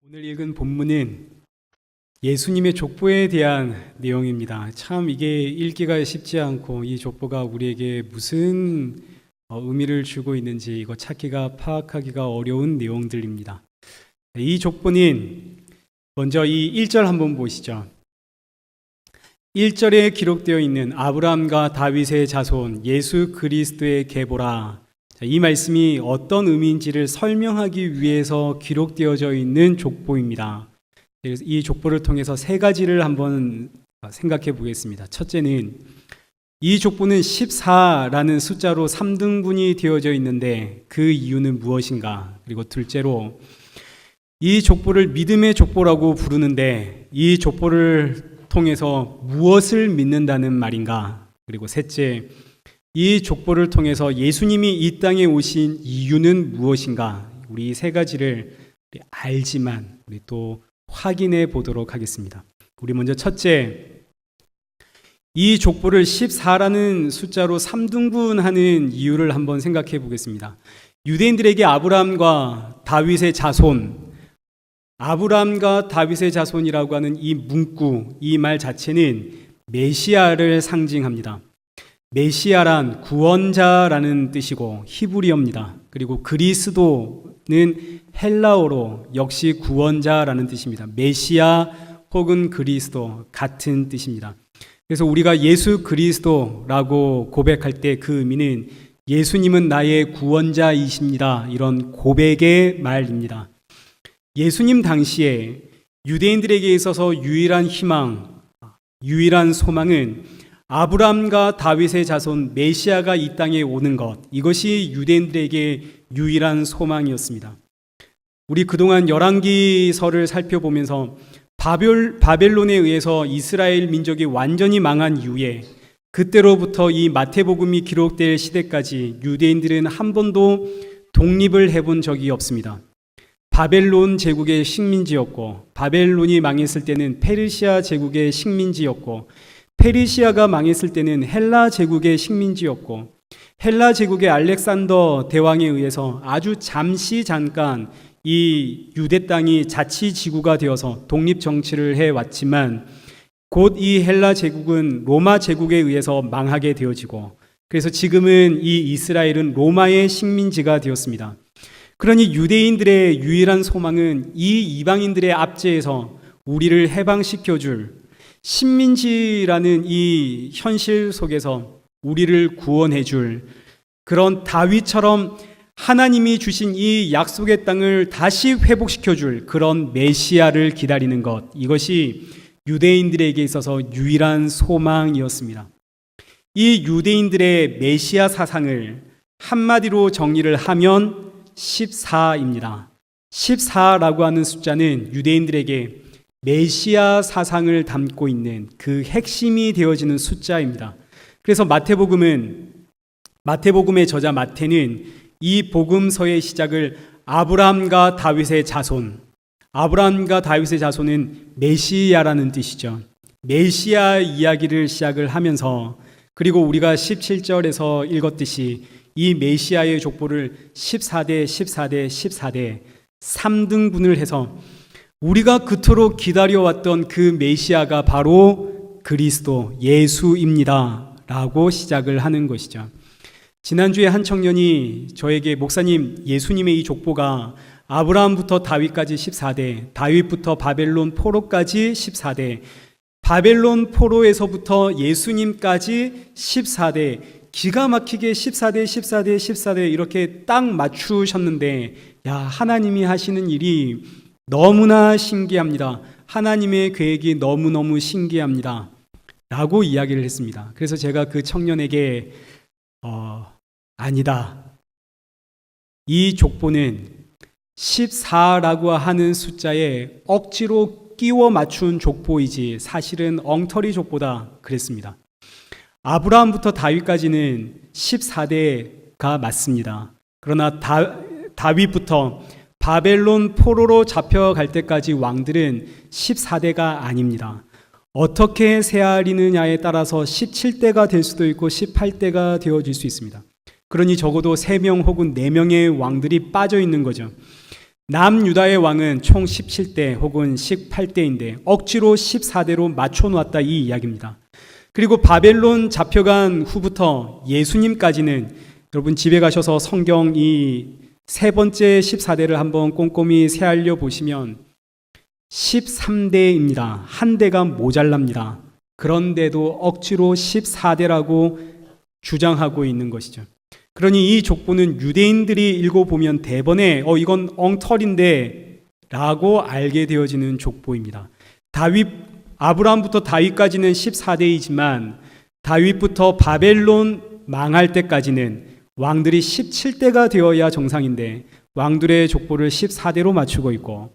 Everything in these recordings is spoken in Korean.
오늘 읽은 본문은 예수님의 족보에 대한 내용입니다. 참 이게 읽기가 쉽지 않고 이 족보가 우리에게 무슨 의미를 주고 있는지 이거 찾기가 파악하기가 어려운 내용들입니다. 이 족보는 먼저 이 1절 한번 보시죠. 1절에 기록되어 있는 아브라함과 다윗의 자손 예수 그리스도의 계보라. 이 말씀이 어떤 의미인지를 설명하기 위해서 기록되어져 있는 족보입니다. 그래서 이 족보를 통해서 세 가지를 한번 생각해 보겠습니다. 첫째는 이 족보는 14라는 숫자로 3등분이 되어져 있는데 그 이유는 무엇인가? 그리고 둘째로 이 족보를 믿음의 족보라고 부르는데 이 족보를 통해서 무엇을 믿는다는 말인가? 그리고 셋째, 이 족보를 통해서 예수님이 이 땅에 오신 이유는 무엇인가? 우리 세 가지를 알지만 우리 또 확인해 보도록 하겠습니다. 우리 먼저 첫째, 이 족보를 14라는 숫자로 3등분하는 이유를 한번 생각해 보겠습니다. 유대인들에게 아브라함과 다윗의 자손, 아브라함과 다윗의 자손이라고 하는 이 문구, 이 말 자체는 메시아를 상징합니다. 메시아란 구원자라는 뜻이고 히브리어입니다. 그리고 그리스도는 헬라어로 역시 구원자라는 뜻입니다. 메시아 혹은 그리스도 같은 뜻입니다. 그래서 우리가 예수 그리스도라고 고백할 때 그 의미는 예수님은 나의 구원자이십니다. 이런 고백의 말입니다. 예수님 당시에 유대인들에게 있어서 유일한 희망, 유일한 소망은 아브라함과 다윗의 자손 메시아가 이 땅에 오는 것, 이것이 유대인들에게 유일한 소망이었습니다. 우리 그동안 열왕기서를 살펴보면서 바벨론에 의해서 이스라엘 민족이 완전히 망한 이후에 그때로부터 이 마태복음이 기록될 시대까지 유대인들은 한 번도 독립을 해본 적이 없습니다. 바벨론 제국의 식민지였고 바벨론이 망했을 때는 페르시아 제국의 식민지였고 페르시아가 망했을 때는 헬라 제국의 식민지였고 헬라 제국의 알렉산더 대왕에 의해서 아주 잠깐 이 유대 땅이 자치지구가 되어서 독립정치를 해왔지만 곧 이 헬라 제국은 로마 제국에 의해서 망하게 되어지고 그래서 지금은 이 이스라엘은 로마의 식민지가 되었습니다. 그러니 유대인들의 유일한 소망은 이 이방인들의 압제에서 우리를 해방시켜줄 식민지라는 이 현실 속에서 우리를 구원해줄 그런 다윗처럼 하나님이 주신 이 약속의 땅을 다시 회복시켜줄 그런 메시아를 기다리는 것, 이것이 유대인들에게 있어서 유일한 소망이었습니다. 이 유대인들의 메시아 사상을 한마디로 정리를 하면 14입니다. 14라고 하는 숫자는 유대인들에게 메시아 사상을 담고 있는 그 핵심이 되어지는 숫자입니다. 그래서 마태복음의 저자 마태는 이 복음서의 시작을 아브라함과 다윗의 자손, 아브라함과 다윗의 자손은 메시아라는 뜻이죠. 메시아 이야기를 시작을 하면서 그리고 우리가 17절에서 읽었듯이 이 메시아의 족보를 14대 14대 14대 3등분을 해서 우리가 그토록 기다려왔던 그 메시아가 바로 그리스도 예수입니다 라고 시작을 하는 것이죠. 지난주에 한 청년이 저에게 목사님, 예수님의 이 족보가 아브라함부터 다윗까지 14대, 다윗부터 바벨론 포로까지 14대, 바벨론 포로에서부터 예수님까지 14대, 기가 막히게 14대, 14대, 14대 이렇게 딱 맞추셨는데 야, 하나님이 하시는 일이 너무나 신기합니다. 하나님의 계획이 너무너무 신기합니다. 라고 이야기를 했습니다. 그래서 제가 그 청년에게 아니다. 이 족보는 14라고 하는 숫자에 억지로 끼워 맞춘 족보이지 사실은 엉터리 족보다 그랬습니다. 아브라함부터 다윗까지는 14대가 맞습니다. 그러나 다윗부터 바벨론 포로로 잡혀갈 때까지 왕들은 14대가 아닙니다. 어떻게 세아리느냐에 따라서 17대가 될 수도 있고 18대가 되어질 수 있습니다. 그러니 적어도 3명 혹은 4명의 왕들이 빠져 있는 거죠. 남유다의 왕은 총 17대 혹은 18대인데 억지로 14대로 맞춰놓았다, 이 이야기입니다. 그리고 바벨론 잡혀간 후부터 예수님까지는, 여러분 집에 가셔서 성경 이 세 번째 14대를 한번 꼼꼼히 새알려 보시면 13대입니다. 한 대가 모자랍니다. 그런데도 억지로 14대라고 주장하고 있는 것이죠. 그러니 이 족보는 유대인들이 읽어보면 대번에 이건 엉터리인데 라고 알게 되어지는 족보입니다. 아브라함부터 다윗까지는 14대이지만 다윗부터 바벨론 망할 때까지는 왕들이 17대가 되어야 정상인데 왕들의 족보를 14대로 맞추고 있고,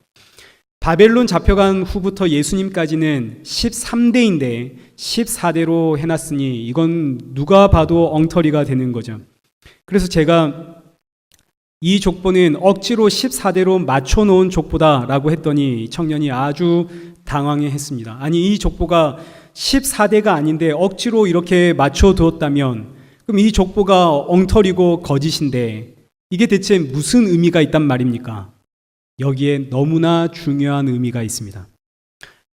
바벨론 잡혀간 후부터 예수님까지는 13대인데 14대로 해놨으니 이건 누가 봐도 엉터리가 되는 거죠. 그래서 제가 이 족보는 억지로 14대로 맞춰놓은 족보다라고 했더니 청년이 아주 당황해했습니다. 아니, 이 족보가 14대가 아닌데 억지로 이렇게 맞춰두었다면 그럼 이 족보가 엉터리고 거짓인데 이게 대체 무슨 의미가 있단 말입니까? 여기에 너무나 중요한 의미가 있습니다.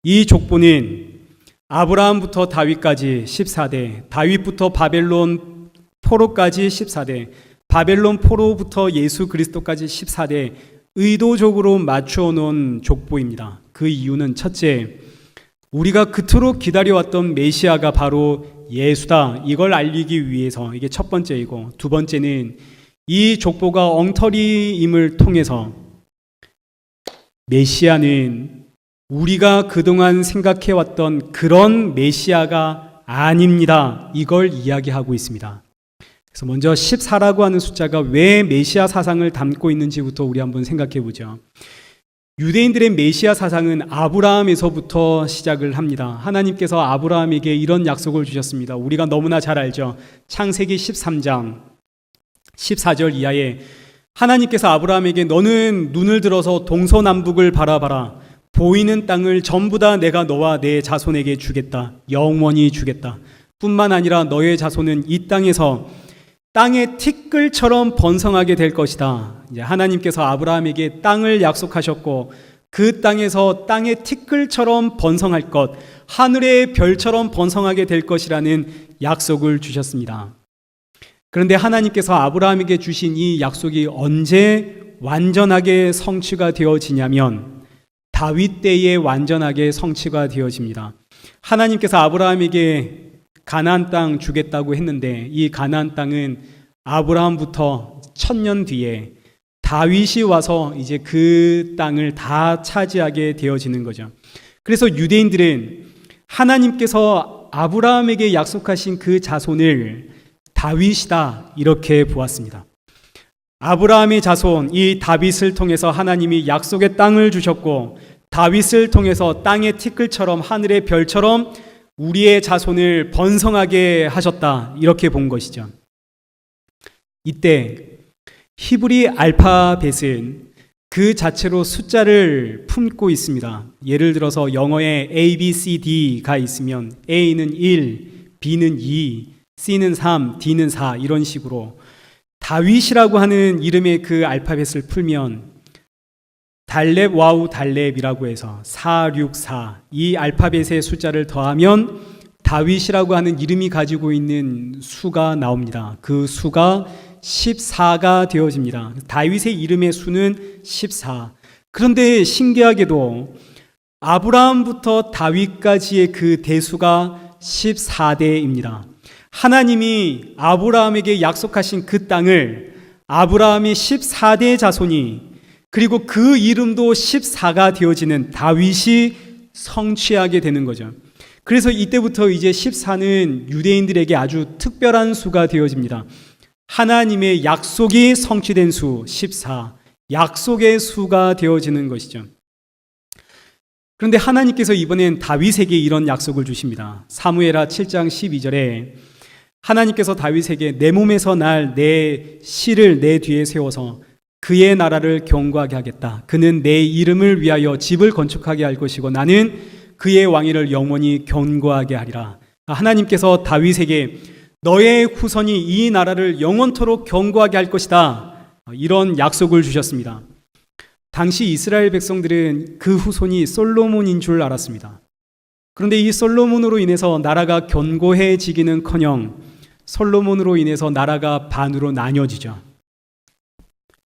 이 족보는 아브라함부터 다윗까지 14대, 다윗부터 바벨론 포로까지 14대, 바벨론 포로부터 예수 그리스도까지 14대 의도적으로 맞추어 놓은 족보입니다. 그 이유는 첫째, 우리가 그토록 기다려왔던 메시아가 바로 예수다, 이걸 알리기 위해서, 이게 첫 번째이고, 두 번째는 이 족보가 엉터리임을 통해서 메시아는 우리가 그동안 생각해왔던 그런 메시아가 아닙니다, 이걸 이야기하고 있습니다. 그래서 먼저 14라고 하는 숫자가 왜 메시아 사상을 담고 있는지부터 우리 한번 생각해 보죠. 유대인들의 메시아 사상은 아브라함에서부터 시작을 합니다. 하나님께서 아브라함에게 이런 약속을 주셨습니다. 우리가 너무나 잘 알죠. 창세기 13장 14절 이하에 하나님께서 아브라함에게 너는 눈을 들어서 동서남북을 바라봐라. 보이는 땅을 전부 다 내가 너와 내 자손에게 주겠다. 영원히 주겠다. 뿐만 아니라 너의 자손은 이 땅에서 땅의 티끌처럼 번성하게 될 것이다. 이제 하나님께서 아브라함에게 땅을 약속하셨고 그 땅에서 땅의 티끌처럼 번성할 것, 하늘의 별처럼 번성하게 될 것이라는 약속을 주셨습니다. 그런데 하나님께서 아브라함에게 주신 이 약속이 언제 완전하게 성취가 되어지냐면 다윗 때에 완전하게 성취가 되어집니다. 하나님께서 아브라함에게 가나안 땅 주겠다고 했는데 이 가나안 땅은 아브라함부터 1000년 뒤에 다윗이 와서 이제 그 땅을 다 차지하게 되어지는 거죠. 그래서 유대인들은 하나님께서 아브라함에게 약속하신 그 자손을 다윗이다 이렇게 보았습니다. 아브라함의 자손 이 다윗을 통해서 하나님이 약속의 땅을 주셨고 다윗을 통해서 땅의 티끌처럼 하늘의 별처럼 우리의 자손을 번성하게 하셨다 이렇게 본 것이죠. 이때 히브리 알파벳은 그 자체로 숫자를 품고 있습니다. 예를 들어서 영어에 A, B, C, D가 있으면 A는 1, B는 2, C는 3, D는 4 이런 식으로 다윗이라고 하는 이름의 그 알파벳을 풀면 달렙 와우 달렙이라고 해서 464 이 알파벳의 숫자를 더하면 다윗이라고 하는 이름이 가지고 있는 수가 나옵니다. 그 수가 14가 되어집니다. 다윗의 이름의 수는 14. 그런데 신기하게도 아브라함부터 다윗까지의 그 대수가 14대입니다. 하나님이 아브라함에게 약속하신 그 땅을 아브라함의 14대 자손이 그리고 그 이름도 14가 되어지는 다윗이 성취하게 되는 거죠. 그래서 이때부터 이제 14는 유대인들에게 아주 특별한 수가 되어집니다. 하나님의 약속이 성취된 수 14, 약속의 수가 되어지는 것이죠. 그런데 하나님께서 이번엔 다윗에게 이런 약속을 주십니다. 사무엘하 7장 12절에 하나님께서 다윗에게 내 몸에서 날 내 씨를 내 뒤에 세워서 그의 나라를 견고하게 하겠다. 그는 내 이름을 위하여 집을 건축하게 할 것이고 나는 그의 왕위를 영원히 견고하게 하리라. 하나님께서 다윗에게 너의 후손이 이 나라를 영원토록 견고하게 할 것이다. 이런 약속을 주셨습니다. 당시 이스라엘 백성들은 그 후손이 솔로몬인 줄 알았습니다. 그런데 이 솔로몬으로 인해서 나라가 견고해지기는커녕 솔로몬으로 인해서 나라가 반으로 나뉘어지죠.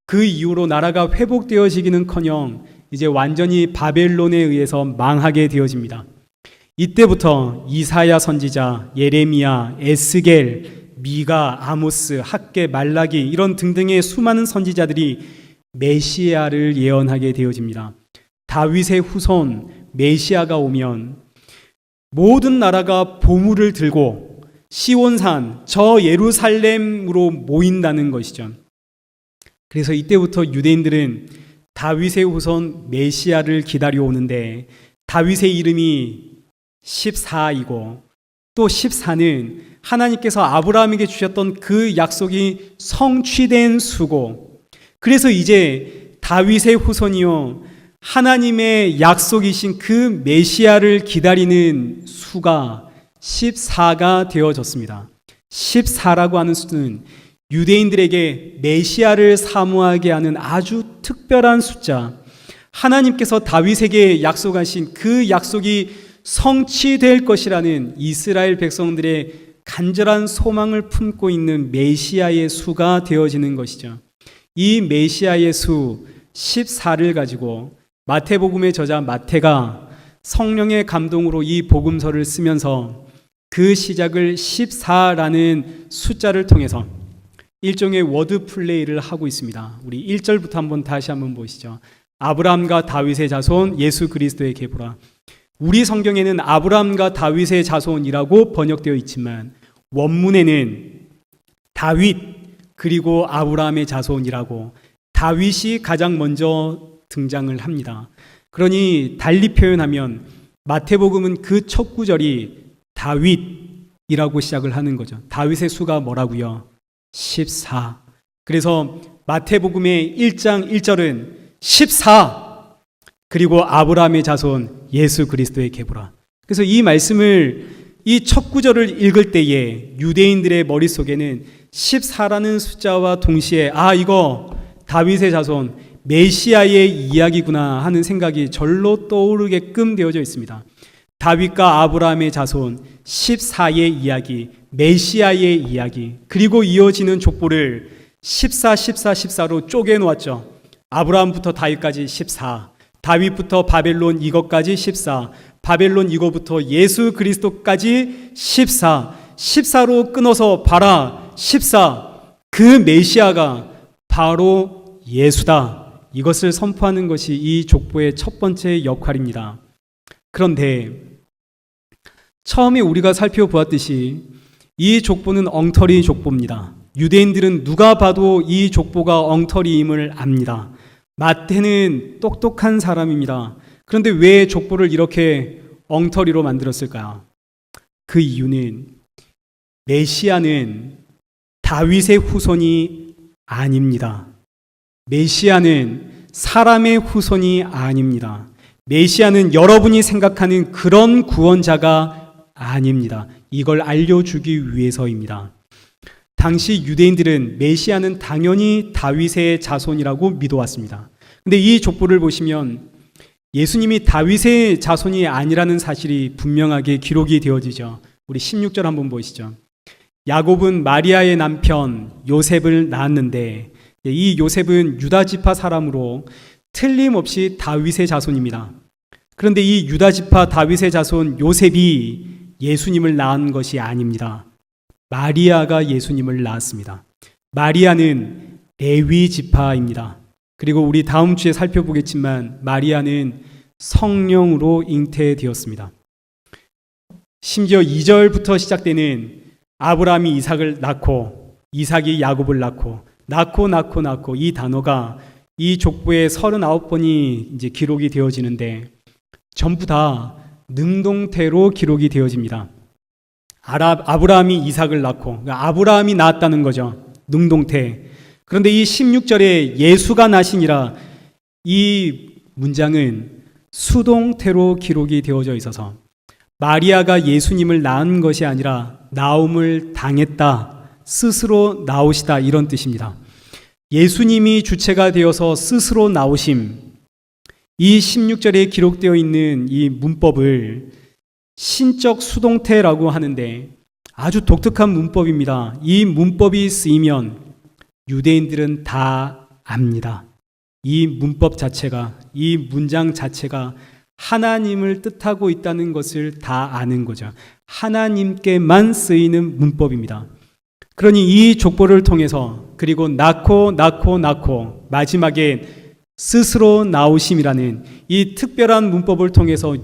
그 이후로 나라가 회복되어지기는커녕 이제 완전히 바벨론에 의해서 망하게 되어집니다. 이때부터 이사야 선지자, 예레미야, 에스겔, 미가, 아모스, 학개, 말라기 이런 등등의 수많은 선지자들이 메시아를 예언하게 되어집니다. 다윗의 후손 메시아가 오면 모든 나라가 보물을 들고 시온산, 저 예루살렘으로 모인다는 것이죠. 그래서 이때부터 유대인들은 다윗의 후손 메시아를 기다려 오는데 다윗의 이름이 14이고 또 14는 하나님께서 아브라함에게 주셨던 그 약속이 성취된 수고, 그래서 이제 다윗의 후손이요 하나님의 약속이신 그 메시아를 기다리는 수가 14가 되어졌습니다. 14라고 하는 수는 유대인들에게 메시아를 사모하게 하는 아주 특별한 숫자, 하나님께서 다윗에게 약속하신 그 약속이 성취될 것이라는 이스라엘 백성들의 간절한 소망을 품고 있는 메시아의 수가 되어지는 것이죠. 이 메시아의 수 14를 가지고 마태복음의 저자 마태가 성령의 감동으로 이 복음서를 쓰면서 그 시작을 14라는 숫자를 통해서 일종의 워드 플레이를 하고 있습니다. 우리 1절부터 한번 다시 한번 보시죠. 아브라함과 다윗의 자손 예수 그리스도의 계보라. 우리 성경에는 아브라함과 다윗의 자손이라고 번역되어 있지만 원문에는 다윗 그리고 아브라함의 자손이라고 다윗이 가장 먼저 등장을 합니다. 그러니 달리 표현하면 마태복음은 그 첫 구절이 다윗이라고 시작을 하는 거죠. 다윗의 수가 뭐라고요? 14. 그래서 마태복음의 1장 1절은 14 그리고 아브라함의 자손 예수 그리스도의 계보라. 그래서 이 말씀을 이 첫 구절을 읽을 때에 유대인들의 머릿속에는 14라는 숫자와 동시에 이거 다윗의 자손 메시아의 이야기구나 하는 생각이 절로 떠오르게끔 되어져 있습니다. 다윗과 아브라함의 자손 14의 이야기, 메시아의 이야기, 그리고 이어지는 족보를 14, 14, 14로 쪼개놓았죠. 아브라함부터 다윗까지 14, 다윗부터 바벨론 이것까지 14, 바벨론 이거부터 예수 그리스도까지 14, 14로 끊어서 봐라 14, 그 메시아가 바로 예수다. 이것을 선포하는 것이 이 족보의 첫 번째 역할입니다. 그런데 처음에 우리가 살펴보았듯이 이 족보는 엉터리 족보입니다. 유대인들은 누가 봐도 이 족보가 엉터리임을 압니다. 마태는 똑똑한 사람입니다. 그런데 왜 족보를 이렇게 엉터리로 만들었을까요? 그 이유는 메시아는 다윗의 후손이 아닙니다. 메시아는 사람의 후손이 아닙니다. 메시아는 여러분이 생각하는 그런 구원자가 아닙니다. 이걸 알려주기 위해서입니다. 당시 유대인들은 메시아는 당연히 다윗의 자손이라고 믿어왔습니다. 근데 이 족보를 보시면 예수님이 다윗의 자손이 아니라는 사실이 분명하게 기록이 되어지죠. 우리 16절 한번 보시죠. 야곱은 마리아의 남편 요셉을 낳았는데 이 요셉은 유다 지파 사람으로 틀림없이 다윗의 자손입니다. 그런데 이 유다 지파 다윗의 자손 요셉이 예수님을 낳은 것이 아닙니다. 마리아가 예수님을 낳았습니다. 마리아는 레위 지파입니다. 그리고 우리 다음 주에 살펴보겠지만 마리아는 성령으로 잉태되었습니다. 심지어 2절부터 시작되는 아브라함이 이삭을 낳고 이삭이 야곱을 낳고 이 단어가 이 족보에 39번이 이제 기록이 되어지는데 전부 다 능동태로 기록이 되어집니다. 아브라함이 이삭을 낳고 아브라함이 낳았다는 거죠. 능동태. 그런데 이 16절에 예수가 나시니라 이 문장은 수동태로 기록이 되어져 있어서 마리아가 예수님을 낳은 것이 아니라 나옴을 당했다. 스스로 나오시다 이런 뜻입니다. 예수님이 주체가 되어서 스스로 나오심, 이 16절에 기록되어 있는 이 문법을 신적 수동태라고 하는데 아주 독특한 문법입니다. 이 문법이 쓰이면 유대인들은 다 압니다. 이 문법 자체가, 이 문장 자체가 하나님을 뜻하고 있다는 것을 다 아는 거죠. 하나님께만 쓰이는 문법입니다. 그러니 이 족보를 통해서, 그리고 낳고 마지막에 스스로 나오심이라는 이 특별한 문법을 통해서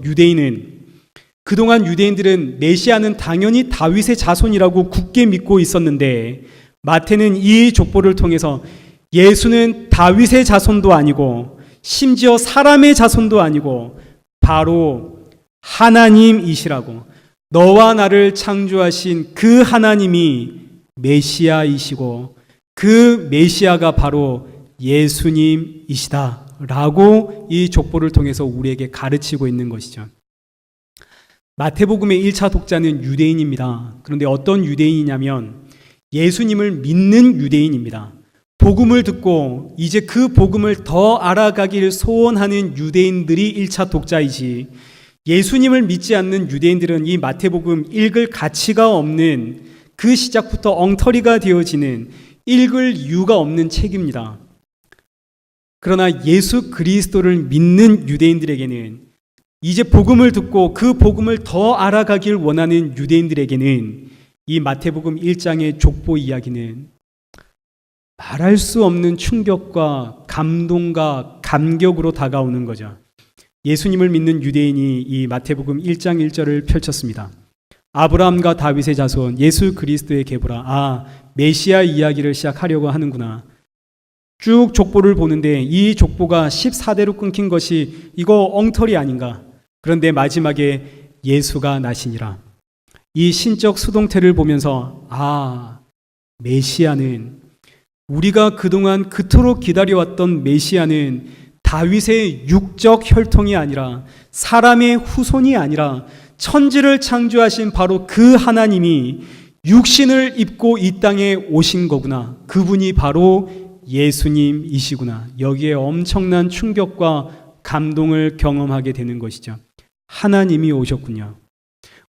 그동안 유대인들은 메시아는 당연히 다윗의 자손이라고 굳게 믿고 있었는데, 마태는 이 족보를 통해서 예수는 다윗의 자손도 아니고 심지어 사람의 자손도 아니고 바로 하나님이시라고, 너와 나를 창조하신 그 하나님이 메시아이시고 그 메시아가 바로 예수님이시다라고 이 족보를 통해서 우리에게 가르치고 있는 것이죠. 마태복음의 1차 독자는 유대인입니다. 그런데 어떤 유대인이냐면 예수님을 믿는 유대인입니다. 복음을 듣고 이제 그 복음을 더 알아가길 소원하는 유대인들이 1차 독자이지, 예수님을 믿지 않는 유대인들은 이 마태복음 읽을 가치가 없는, 그 시작부터 엉터리가 되어지는, 읽을 이유가 없는 책입니다. 그러나 예수 그리스도를 믿는 유대인들에게는, 이제 복음을 듣고 그 복음을 더 알아가길 원하는 유대인들에게는 이 마태복음 1장의 족보 이야기는 말할 수 없는 충격과 감동과 감격으로 다가오는 거죠. 예수님을 믿는 유대인이 이 마태복음 1장 1절을 펼쳤습니다. 아브라함과 다윗의 자손 예수 그리스도의 계보라. 메시아 이야기를 시작하려고 하는구나. 쭉 족보를 보는데 이 족보가 14대로 끊긴 것이 이거 엉터리 아닌가. 그런데 마지막에 예수가 나시니라. 이 신적 수동태를 보면서 메시아는, 우리가 그동안 그토록 기다려왔던 메시아는 다윗의 육적 혈통이 아니라, 사람의 후손이 아니라 천지를 창조하신 바로 그 하나님이 육신을 입고 이 땅에 오신 거구나. 그분이 바로 예수님이시구나. 여기에 엄청난 충격과 감동을 경험하게 되는 것이죠. 하나님이 오셨군요.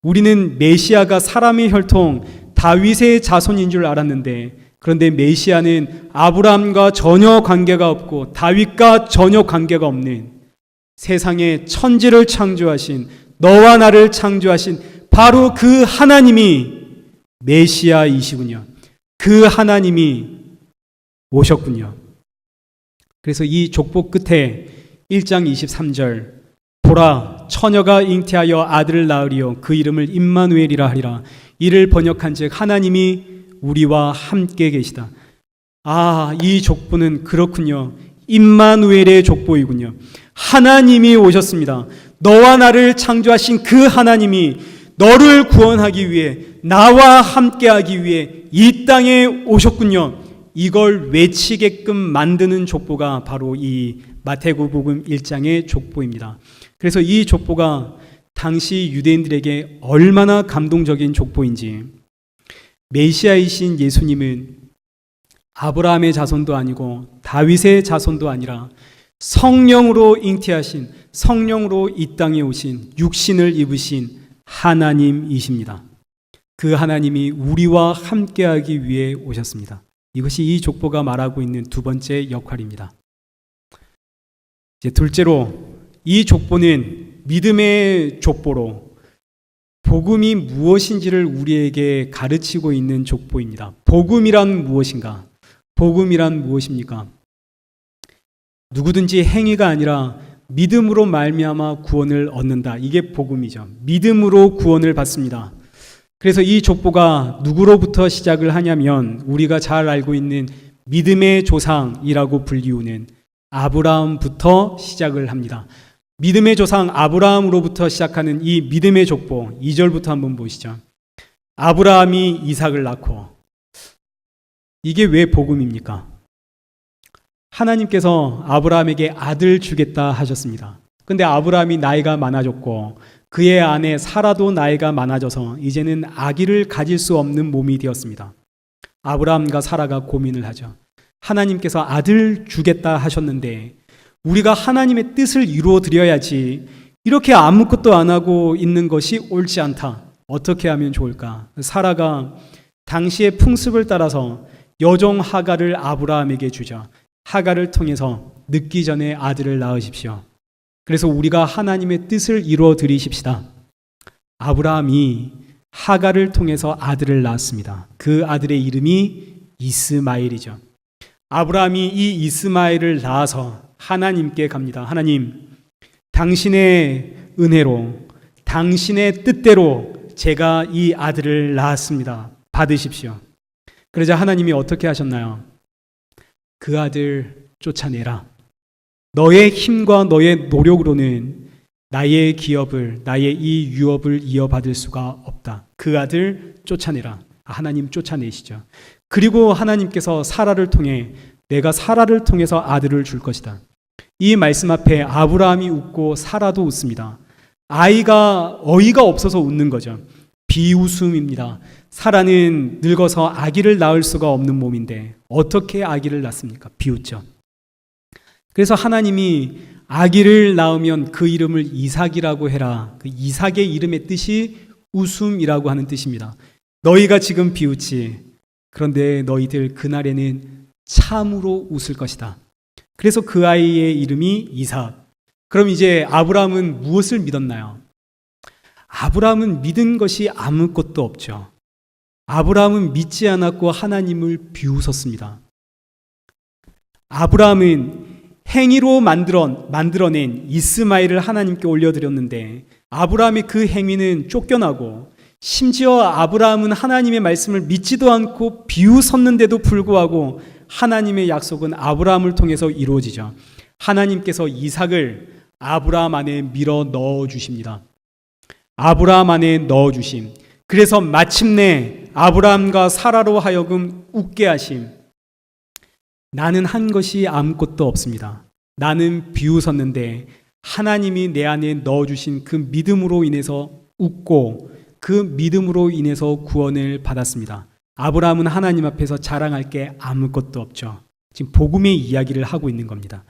우리는 메시아가 사람의 혈통, 다윗의 자손인 줄 알았는데, 그런데 메시아는 아브라함과 전혀 관계가 없고 다윗과 전혀 관계가 없는, 세상에 천지를 창조하신, 너와 나를 창조하신 바로 그 하나님이 메시아이시군요. 그 하나님이 오셨군요. 그래서 이 족보 끝에 1장 23절, 보라, 처녀가 잉태하여 아들을 낳으리요 그 이름을 임마누엘이라 하리라. 이를 번역한즉 하나님이 우리와 함께 계시다. 이 족보는 그렇군요. 임마누엘의 족보이군요. 하나님이 오셨습니다. 너와 나를 창조하신 그 하나님이 너를 구원하기 위해, 나와 함께하기 위해 이 땅에 오셨군요. 이걸 외치게끔 만드는 족보가 바로 이 마태복음 1장의 족보입니다. 그래서 이 족보가 당시 유대인들에게 얼마나 감동적인 족보인지, 메시아이신 예수님은 아브라함의 자손도 아니고 다윗의 자손도 아니라 성령으로 잉태하신, 성령으로 이 땅에 오신, 육신을 입으신 하나님이십니다. 그 하나님이 우리와 함께하기 위해 오셨습니다. 이것이 이 족보가 말하고 있는 두 번째 역할입니다. 이제 둘째로, 이 족보는 믿음의 족보로 복음이 무엇인지를 우리에게 가르치고 있는 족보입니다. 복음이란 무엇인가? 복음이란 무엇입니까? 누구든지 행위가 아니라 믿음으로 말미암아 구원을 얻는다. 이게 복음이죠. 믿음으로 구원을 받습니다. 그래서 이 족보가 누구로부터 시작을 하냐면, 우리가 잘 알고 있는 믿음의 조상이라고 불리우는 아브라함부터 시작을 합니다. 믿음의 조상 아브라함으로부터 시작하는 이 믿음의 족보, 2절부터 한번 보시죠. 아브라함이 이삭을 낳고, 이게 왜 복음입니까? 하나님께서 아브라함에게 아들 주겠다 하셨습니다. 근데 아브라함이 나이가 많아졌고 그의 아내 사라도 나이가 많아져서 이제는 아기를 가질 수 없는 몸이 되었습니다. 아브라함과 사라가 고민을 하죠. 하나님께서 아들 주겠다 하셨는데 우리가 하나님의 뜻을 이루어 드려야지 이렇게 아무것도 안 하고 있는 것이 옳지 않다. 어떻게 하면 좋을까? 사라가 당시의 풍습을 따라서 여종 하갈을 아브라함에게 주자. 하갈을 통해서 늦기 전에 아들을 낳으십시오. 그래서 우리가 하나님의 뜻을 이루어 드리십시다. 아브라함이 하갈을 통해서 아들을 낳았습니다. 그 아들의 이름이 이스마엘이죠. 아브라함이 이 이스마엘을 낳아서 하나님께 갑니다. 하나님, 당신의 은혜로, 당신의 뜻대로 제가 이 아들을 낳았습니다. 받으십시오. 그러자 하나님이 어떻게 하셨나요? 그 아들 쫓아내라. 너의 힘과 너의 노력으로는 나의 기업을, 나의 이 유업을 이어받을 수가 없다. 그 아들 쫓아내라. 하나님 쫓아내시죠. 그리고 하나님께서 사라를 통해 내가 사라를 통해서 아들을 줄 것이다. 이 말씀 앞에 아브라함이 웃고 사라도 웃습니다. 어이가 없어서 웃는 거죠. 비웃음입니다. 사라는 늙어서 아기를 낳을 수가 없는 몸인데 어떻게 아기를 낳습니까? 비웃죠. 그래서 하나님이 아기를 낳으면 그 이름을 이삭이라고 해라. 그 이삭의 이름의 뜻이 웃음이라고 하는 뜻입니다. 너희가 지금 비웃지. 그런데 너희들 그날에는 참으로 웃을 것이다. 그래서 그 아이의 이름이 이삭. 그럼 이제 아브라함은 무엇을 믿었나요? 아브라함은 믿은 것이 아무것도 없죠. 아브라함은 믿지 않았고 하나님을 비웃었습니다. 아브라함은 행위로 만들어낸 이스마엘을 하나님께 올려드렸는데 아브라함의 그 행위는 쫓겨나고 심지어 아브라함은 하나님의 말씀을 믿지도 않고 비웃었는데도 불구하고 하나님의 약속은 아브라함을 통해서 이루어지죠. 하나님께서 이삭을 아브라함 안에 밀어 넣어 주십니다. 아브라함 안에 넣어 주심. 그래서 마침내 아브라함과 사라로 하여금 웃게 하심. 나는 한 것이 아무것도 없습니다. 나는 비웃었는데 하나님이 내 안에 넣어주신 그 믿음으로 인해서 웃고 그 믿음으로 인해서 구원을 받았습니다. 아브라함은 하나님 앞에서 자랑할 게 아무것도 없죠. 지금 복음의 이야기를 하고 있는 겁니다.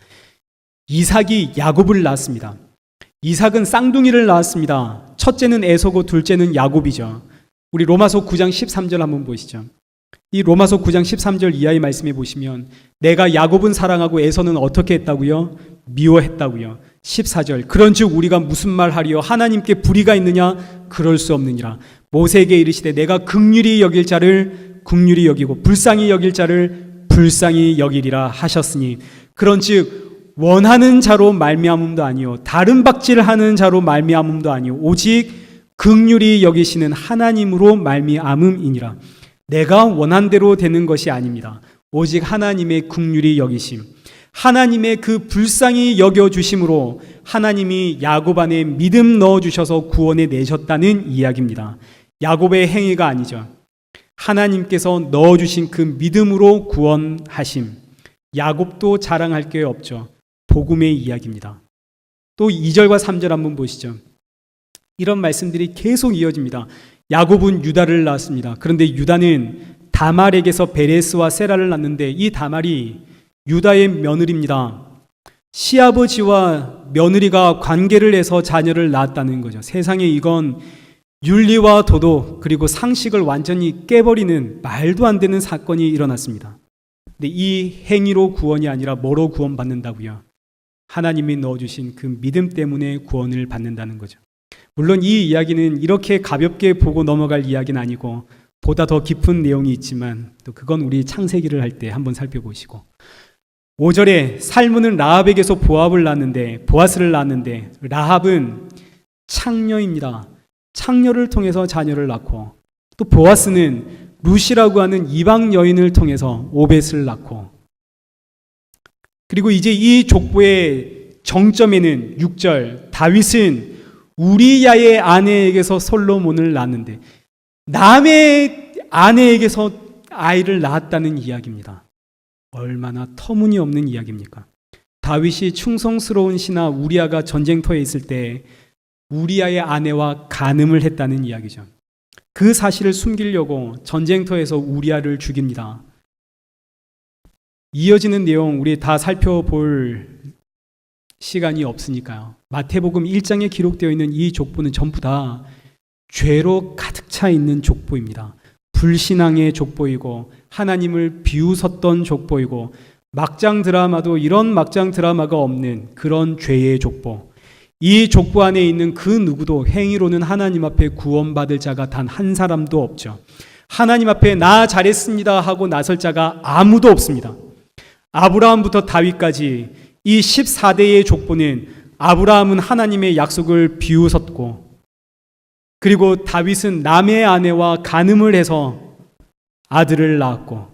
이삭이 야곱을 낳았습니다. 이삭은 쌍둥이를 낳았습니다. 첫째는 에서고 둘째는 야곱이죠. 우리 로마서 9장 13절 한번 보시죠. 이 로마서 9장 13절 이하의 말씀에 보시면 내가 야곱은 사랑하고 에서는 어떻게 했다고요? 미워했다고요. 14절 그런즉 우리가 무슨 말하리요? 하나님께 불의가 있느냐? 그럴 수 없느니라. 모세에게 이르시되 내가 긍휼히 여길 자를 긍휼히 여기고 불쌍히 여길 자를 불쌍히 여기리라 하셨으니 그런즉 원하는 자로 말미암음도 아니요 다른 박질하는 자로 말미암음도 아니요 오직 긍휼히 여기시는 하나님으로 말미암음이니라. 내가 원한 대로 되는 것이 아닙니다. 오직 하나님의 긍휼히 여기심, 하나님의 그 불쌍히 여겨주심으로 하나님이 야곱 안에 믿음 넣어주셔서 구원해 내셨다는 이야기입니다. 야곱의 행위가 아니죠. 하나님께서 넣어주신 그 믿음으로 구원하심. 야곱도 자랑할 게 없죠. 복음의 이야기입니다. 또 2절과 3절 한번 보시죠. 이런 말씀들이 계속 이어집니다. 야곱은 유다를 낳았습니다. 그런데 유다는 다말에게서 베레스와 세라를 낳는데 이 다말이 유다의 며느리입니다. 시아버지와 며느리가 관계를 해서 자녀를 낳았다는 거죠. 세상에 이건 윤리와 도덕 그리고 상식을 완전히 깨버리는 말도 안 되는 사건이 일어났습니다. 근데 이 행위로 구원이 아니라 뭐로 구원받는다고요? 하나님이 넣어주신 그 믿음 때문에 구원을 받는다는 거죠. 물론 이 이야기는 이렇게 가볍게 보고 넘어갈 이야기는 아니고 보다 더 깊은 내용이 있지만 또 그건 우리 창세기를 할 때 한번 살펴보시고 5절에 살문은 라합에게서 보아스를 낳았는데 라합은 창녀입니다. 창녀를 통해서 자녀를 낳고 또 보아스는 룻이라고 하는 이방 여인을 통해서 오벳을 낳고 그리고 이제 이 족보의 정점에는 6절 다윗은 우리야의 아내에게서 솔로몬을 낳았는데 남의 아내에게서 아이를 낳았다는 이야기입니다. 얼마나 터무니없는 이야기입니까? 다윗이 충성스러운 신하 우리아가 전쟁터에 있을 때 우리아의 아내와 간음을 했다는 이야기죠. 그 사실을 숨기려고 전쟁터에서 우리아를 죽입니다. 이어지는 내용 우리 다 살펴볼 시간이 없으니까요. 마태복음 1장에 기록되어 있는 이 족보는 전부 다 죄로 가득 차 있는 족보입니다. 불신앙의 족보이고 하나님을 비웃었던 족보이고 막장 드라마도 이런 막장 드라마가 없는 그런 죄의 족보. 이 족보 안에 있는 그 누구도 행위로는 하나님 앞에 구원받을 자가 단 한 사람도 없죠. 하나님 앞에 나 잘했습니다 하고 나설 자가 아무도 없습니다. 아브라함부터 다윗까지 이 14대의 족보는 아브라함은 하나님의 약속을 비웃었고, 그리고 다윗은 남의 아내와 간음을 해서 아들을 낳았고,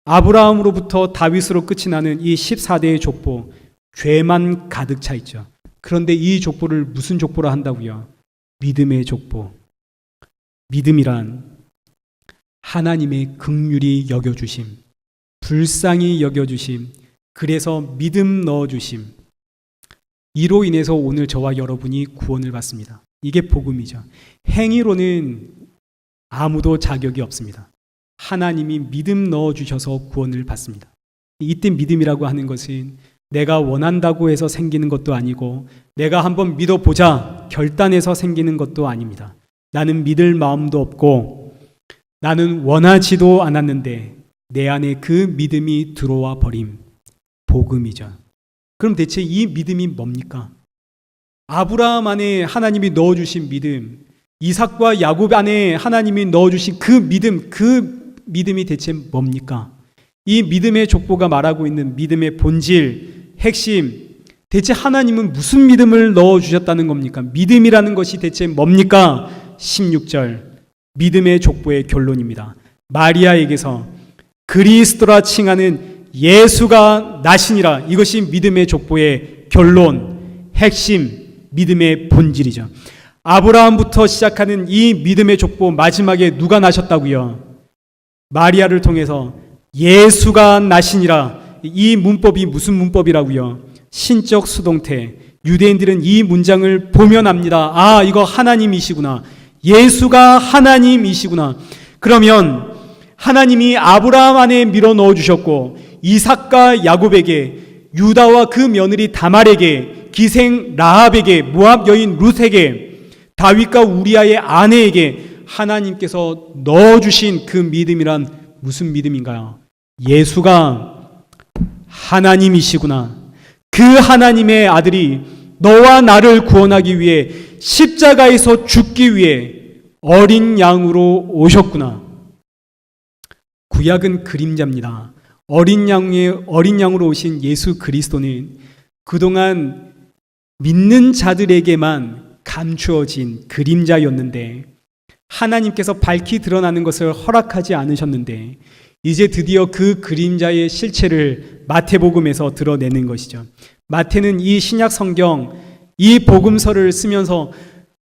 아브라함으로부터 다윗으로 끝이 나는 이 14대의 족보, 죄만 가득 차 있죠. 그런데 이 족보를 무슨 족보라 한다고요? 믿음의 족보. 믿음이란 하나님의 긍휼히 여겨주심, 불쌍히 여겨주심, 그래서 믿음 넣어주심, 이로 인해서 오늘 저와 여러분이 구원을 받습니다. 이게 복음이죠. 행위로는 아무도 자격이 없습니다. 하나님이 믿음 넣어주셔서 구원을 받습니다. 이때 믿음이라고 하는 것은 내가 원한다고 해서 생기는 것도 아니고 내가 한번 믿어보자 결단해서 생기는 것도 아닙니다. 나는 믿을 마음도 없고 나는 원하지도 않았는데 내 안에 그 믿음이 들어와 버림. 복음이죠. 그럼 대체 이 믿음이 뭡니까? 아브라함 안에 하나님이 넣어주신 믿음, 이삭과 야곱 안에 하나님이 넣어주신 그 믿음이 대체 뭡니까? 이 믿음의 족보가 말하고 있는 믿음의 본질, 핵심, 대체 하나님은 무슨 믿음을 넣어주셨다는 겁니까? 믿음이라는 것이 대체 뭡니까? 16절 믿음의 족보의 결론입니다. 마리아에게서 그리스도라 칭하는 예수가 나시니라. 이것이 믿음의 족보의 결론, 핵심, 믿음의 본질이죠. 아브라함부터 시작하는 이 믿음의 족보 마지막에 누가 나셨다고요? 마리아를 통해서 예수가 나시니라. 이 문법이 무슨 문법이라고요? 신적 수동태. 유대인들은 이 문장을 보면 압니다. 아, 이거 하나님이시구나. 예수가 하나님이시구나. 그러면 하나님이 아브라함 안에 밀어 넣어 주셨고 이삭과 야곱에게, 유다와 그 며느리 다말에게, 기생 라합에게, 모압 여인 룻에게, 다윗과 우리아의 아내에게 하나님께서 넣어주신 그 믿음이란 무슨 믿음인가요? 예수가 하나님이시구나. 그 하나님의 아들이 너와 나를 구원하기 위해 십자가에서 죽기 위해 어린 양으로 오셨구나. 구약은 그림자입니다. 어린 양으로 오신 예수 그리스도는 그동안 믿는 자들에게만 감추어진 그림자였는데 하나님께서 밝히 드러나는 것을 허락하지 않으셨는데 이제 드디어 그 그림자의 실체를 마태복음에서 드러내는 것이죠. 마태는 이 신약 성경, 이 복음서를 쓰면서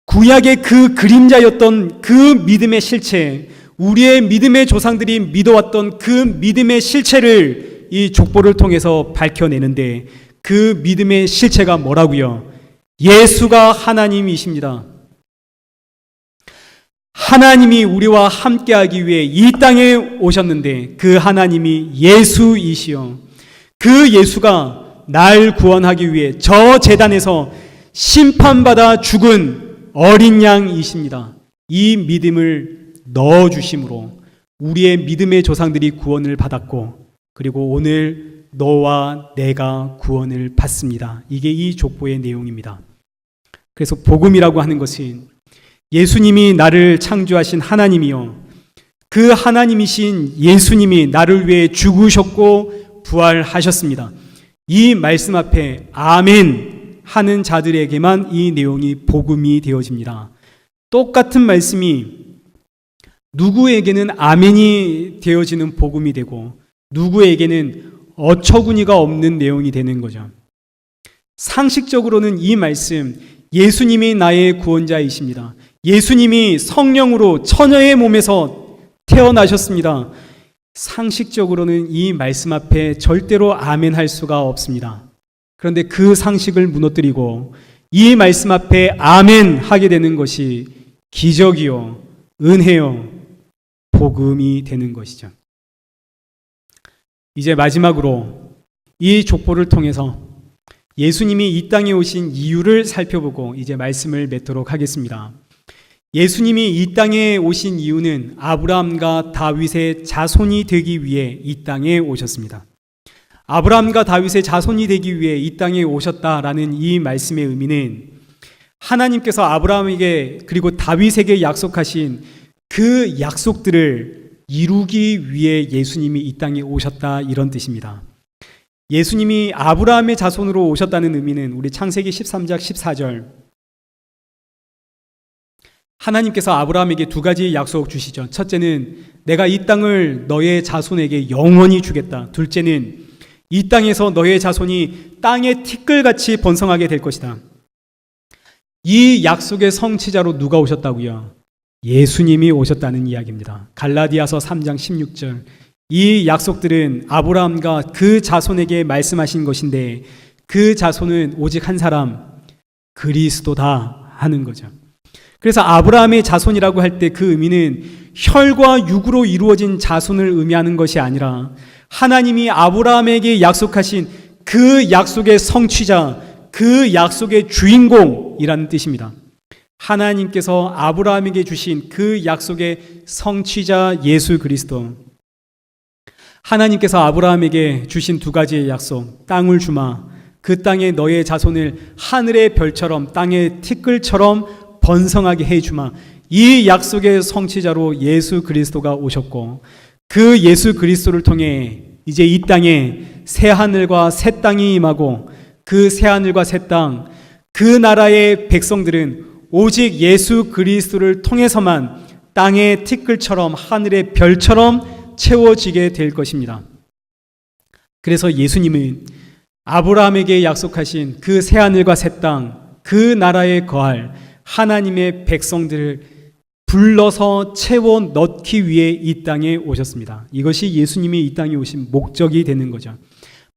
구약의 그 그림자였던 그 믿음의 실체, 우리의 믿음의 조상들이 믿어왔던 그 믿음의 실체를 이 족보를 통해서 밝혀내는데 그 믿음의 실체가 뭐라고요? 예수가 하나님이십니다. 하나님이 우리와 함께하기 위해 이 땅에 오셨는데 그 하나님이 예수이시요. 그 예수가 날 구원하기 위해 저 제단에서 심판받아 죽은 어린 양이십니다. 이 믿음을 넣어주심으로 우리의 믿음의 조상들이 구원을 받았고 그리고 오늘 너와 내가 구원을 받습니다. 이게 이 족보의 내용입니다. 그래서 복음이라고 하는 것은 예수님이 나를 창조하신 하나님이요, 그 하나님이신 예수님이 나를 위해 죽으셨고 부활하셨습니다. 이 말씀 앞에 아멘 하는 자들에게만 이 내용이 복음이 되어집니다. 똑같은 말씀이 누구에게는 아멘이 되어지는 복음이 되고 누구에게는 어처구니가 없는 내용이 되는 거죠. 상식적으로는 이 말씀, 예수님이 나의 구원자이십니다. 예수님이 성령으로 처녀의 몸에서 태어나셨습니다. 상식적으로는 이 말씀 앞에 절대로 아멘 할 수가 없습니다. 그런데 그 상식을 무너뜨리고 이 말씀 앞에 아멘 하게 되는 것이 기적이요, 은혜요, 복음이 되는 것이죠. 이제 마지막으로 이 족보를 통해서 예수님이 이 땅에 오신 이유를 살펴보고 이제 말씀을 맺도록 하겠습니다. 예수님이 이 땅에 오신 이유는 아브라함과 다윗의 자손이 되기 위해 이 땅에 오셨습니다. 아브라함과 다윗의 자손이 되기 위해 이 땅에 오셨다라는 이 말씀의 의미는 하나님께서 아브라함에게 그리고 다윗에게 약속하신 그 약속들을 이루기 위해 예수님이 이 땅에 오셨다, 이런 뜻입니다. 예수님이 아브라함의 자손으로 오셨다는 의미는 우리 창세기 13장 14절, 하나님께서 아브라함에게 두 가지 약속 주시죠. 첫째는 내가 이 땅을 너의 자손에게 영원히 주겠다. 둘째는 이 땅에서 너의 자손이 땅의 티끌같이 번성하게 될 것이다. 이 약속의 성취자로 누가 오셨다고요? 예수님이 오셨다는 이야기입니다. 갈라디아서 3장 16절. 이 약속들은 아브라함과 그 자손에게 말씀하신 것인데 그 자손은 오직 한 사람, 그리스도다 하는 거죠. 그래서 아브라함의 자손이라고 할 때 그 의미는 혈과 육으로 이루어진 자손을 의미하는 것이 아니라 하나님이 아브라함에게 약속하신 그 약속의 성취자, 그 약속의 주인공이라는 뜻입니다. 하나님께서 아브라함에게 주신 그 약속의 성취자 예수 그리스도. 하나님께서 아브라함에게 주신 두 가지의 약속, 땅을 주마, 그 땅에 너의 자손을 하늘의 별처럼 땅의 티끌처럼 번성하게 해주마. 이 약속의 성취자로 예수 그리스도가 오셨고 그 예수 그리스도를 통해 이제 이 땅에 새 하늘과 새 땅이 임하고 그 새 하늘과 새 땅, 그 나라의 백성들은 오직 예수 그리스도를 통해서만 땅의 티끌처럼 하늘의 별처럼 채워지게 될 것입니다. 그래서 예수님은 아브라함에게 약속하신 그 새 하늘과 새 땅, 그 나라에 거할 하나님의 백성들을 불러서 채워 넣기 위해 이 땅에 오셨습니다. 이것이 예수님이 이 땅에 오신 목적이 되는 거죠.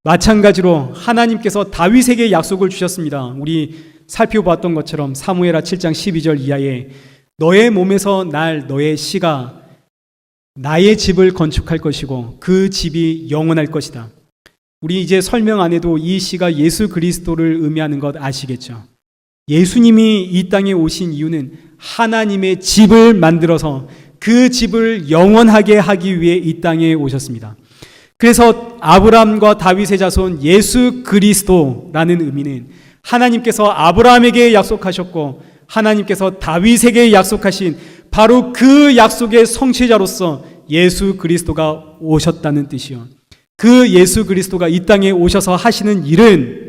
마찬가지로 하나님께서 다윗에게 약속을 주셨습니다. 우리 살펴봤던 것처럼 사무엘하 7장 12절 이하에 너의 몸에서 날 너의 씨가 나의 집을 건축할 것이고 그 집이 영원할 것이다. 우리 이제 설명 안 해도 이 씨가 예수 그리스도를 의미하는 것 아시겠죠? 예수님이 이 땅에 오신 이유는 하나님의 집을 만들어서 그 집을 영원하게 하기 위해 이 땅에 오셨습니다. 그래서 아브라함과 다윗의 자손 예수 그리스도라는 의미는 하나님께서 아브라함에게 약속하셨고 하나님께서 다윗에게 약속하신 바로 그 약속의 성취자로서 예수 그리스도가 오셨다는 뜻이요. 그 예수 그리스도가 이 땅에 오셔서 하시는 일은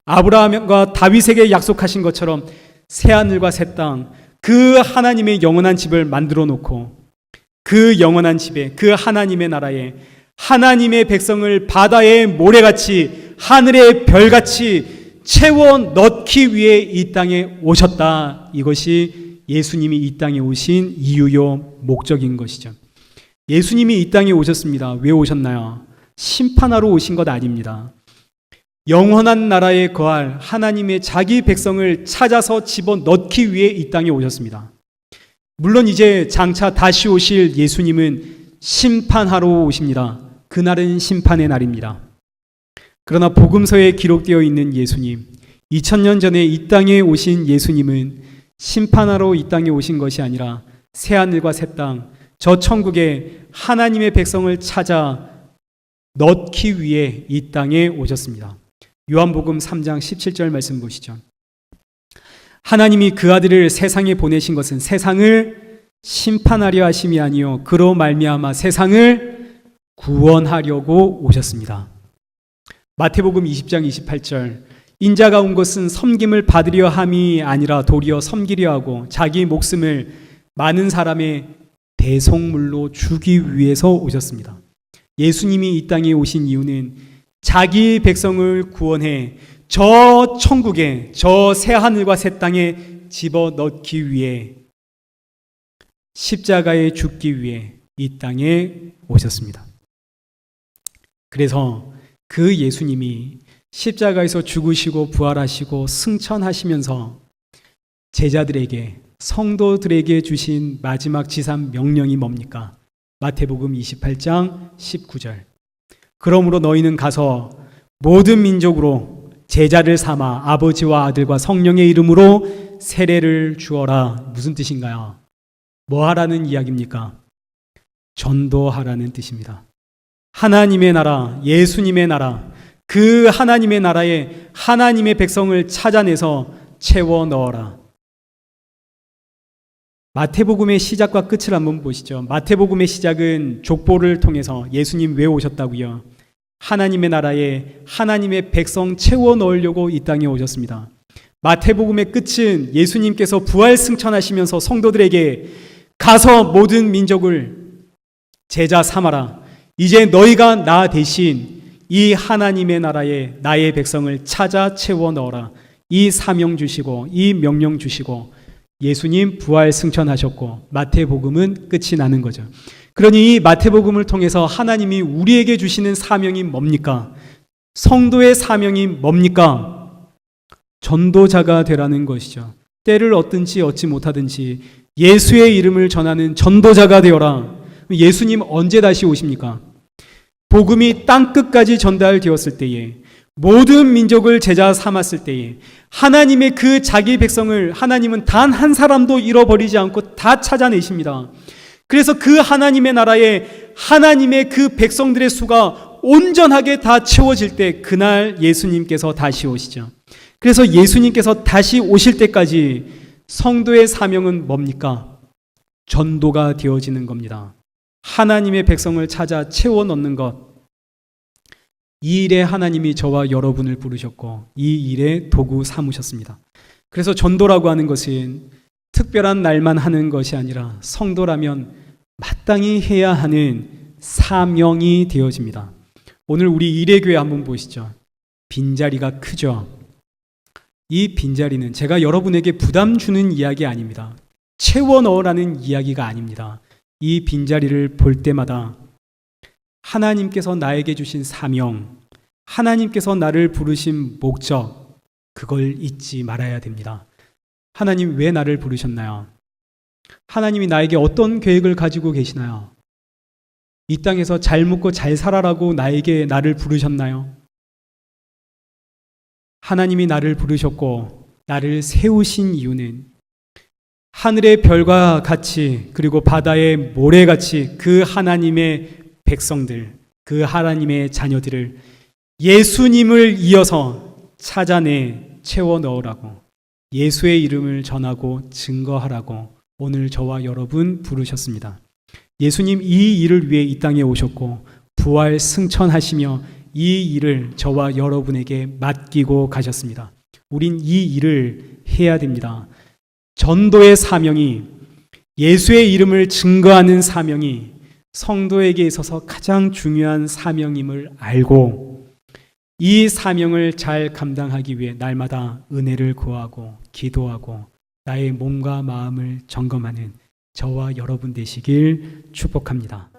아브라함과 다윗에게 약속하신 것처럼 새하늘과 새 땅, 그 하나님의 영원한 집을 만들어 놓고 그 영원한 집에, 그 하나님의 나라에 하나님의 백성을 바다의 모래같이 하늘의 별같이 채워 넣기 위해 이 땅에 오셨다. 이것이 예수님이 이 땅에 오신 이유요 목적인 것이죠. 예수님이 이 땅에 오셨습니다. 왜 오셨나요? 심판하러 오신 것 아닙니다. 영원한 나라에 거할 하나님의 자기 백성을 찾아서 집어넣기 위해 이 땅에 오셨습니다. 물론 이제 장차 다시 오실 예수님은 심판하러 오십니다. 그날은 심판의 날입니다. 그러나 복음서에 기록되어 있는 예수님, 2000년 전에 이 땅에 오신 예수님은 심판하러 이 땅에 오신 것이 아니라 새하늘과 새 땅, 저 천국에 하나님의 백성을 찾아 넣기 위해 이 땅에 오셨습니다. 요한복음 3장 17절 말씀 보시죠. 하나님이 그 아들을 세상에 보내신 것은 세상을 심판하려 하심이 아니요 그로 말미암아 세상을 구원하려고 오셨습니다. 마태복음 20장 28절 인자가 온 것은 섬김을 받으려 함이 아니라 도리어 섬기려 하고 자기 목숨을 많은 사람의 대속물로 주기 위해서 오셨습니다. 예수님이 이 땅에 오신 이유는 자기 백성을 구원해 저 천국에, 저 새하늘과 새 땅에 집어넣기 위해 십자가에 죽기 위해 이 땅에 오셨습니다. 그래서 그 예수님이 십자가에서 죽으시고 부활하시고 승천하시면서 제자들에게, 성도들에게 주신 마지막 지상 명령이 뭡니까? 마태복음 28장 19절. 그러므로 너희는 가서 모든 민족으로 제자를 삼아 아버지와 아들과 성령의 이름으로 세례를 주어라. 무슨 뜻인가요? 뭐 하라는 이야기입니까? 전도하라는 뜻입니다. 하나님의 나라, 예수님의 나라, 그 하나님의 나라에 하나님의 백성을 찾아내서 채워 넣어라. 마태복음의 시작과 끝을 한번 보시죠. 마태복음의 시작은 족보를 통해서 예수님 왜 오셨다고요? 하나님의 나라에 하나님의 백성 채워 넣으려고 이 땅에 오셨습니다. 마태복음의 끝은 예수님께서 부활 승천하시면서 성도들에게 가서 모든 민족을 제자 삼아라. 이제 너희가 나 대신 이 하나님의 나라에 나의 백성을 찾아 채워 넣어라. 이 사명 주시고 이 명령 주시고 예수님 부활 승천하셨고 마태복음은 끝이 나는 거죠. 그러니 이 마태복음을 통해서 하나님이 우리에게 주시는 사명이 뭡니까? 성도의 사명이 뭡니까? 전도자가 되라는 것이죠. 때를 얻든지 얻지 못하든지 예수의 이름을 전하는 전도자가 되어라. 예수님 언제 다시 오십니까? 복음이 땅끝까지 전달되었을 때에, 모든 민족을 제자 삼았을 때에, 하나님의 그 자기 백성을 하나님은 단 한 사람도 잃어버리지 않고 다 찾아내십니다. 그래서 그 하나님의 나라에 하나님의 그 백성들의 수가 온전하게 다 채워질 때 그날 예수님께서 다시 오시죠. 그래서 예수님께서 다시 오실 때까지 성도의 사명은 뭡니까? 전도가 되어지는 겁니다. 하나님의 백성을 찾아 채워 넣는 것. 이 일에 하나님이 저와 여러분을 부르셨고 이 일에 도구 삼으셨습니다. 그래서 전도라고 하는 것은 특별한 날만 하는 것이 아니라 성도라면 마땅히 해야 하는 사명이 되어집니다. 오늘 우리 일회교회 한번 보시죠. 빈자리가 크죠. 이 빈자리는 제가 여러분에게 부담 주는 이야기 아닙니다. 채워 넣으라는 이야기가 아닙니다. 이 빈자리를 볼 때마다 하나님께서 나에게 주신 사명, 하나님께서 나를 부르신 목적, 그걸 잊지 말아야 됩니다. 하나님 왜 나를 부르셨나요? 하나님이 나에게 어떤 계획을 가지고 계시나요? 이 땅에서 잘 먹고 잘 살아라고 나를 부르셨나요? 하나님이 나를 부르셨고 나를 세우신 이유는 하늘의 별과 같이 그리고 바다의 모래같이 그 하나님의 백성들, 그 하나님의 자녀들을 예수님을 이어서 찾아내 채워 넣으라고, 예수의 이름을 전하고 증거하라고 오늘 저와 여러분 부르셨습니다. 예수님 이 일을 위해 이 땅에 오셨고 부활 승천하시며 이 일을 저와 여러분에게 맡기고 가셨습니다. 우린 이 일을 해야 됩니다. 전도의 사명이, 예수의 이름을 증거하는 사명이 성도에게 있어서 가장 중요한 사명임을 알고 이 사명을 잘 감당하기 위해 날마다 은혜를 구하고 기도하고 나의 몸과 마음을 점검하는 저와 여러분 되시길 축복합니다.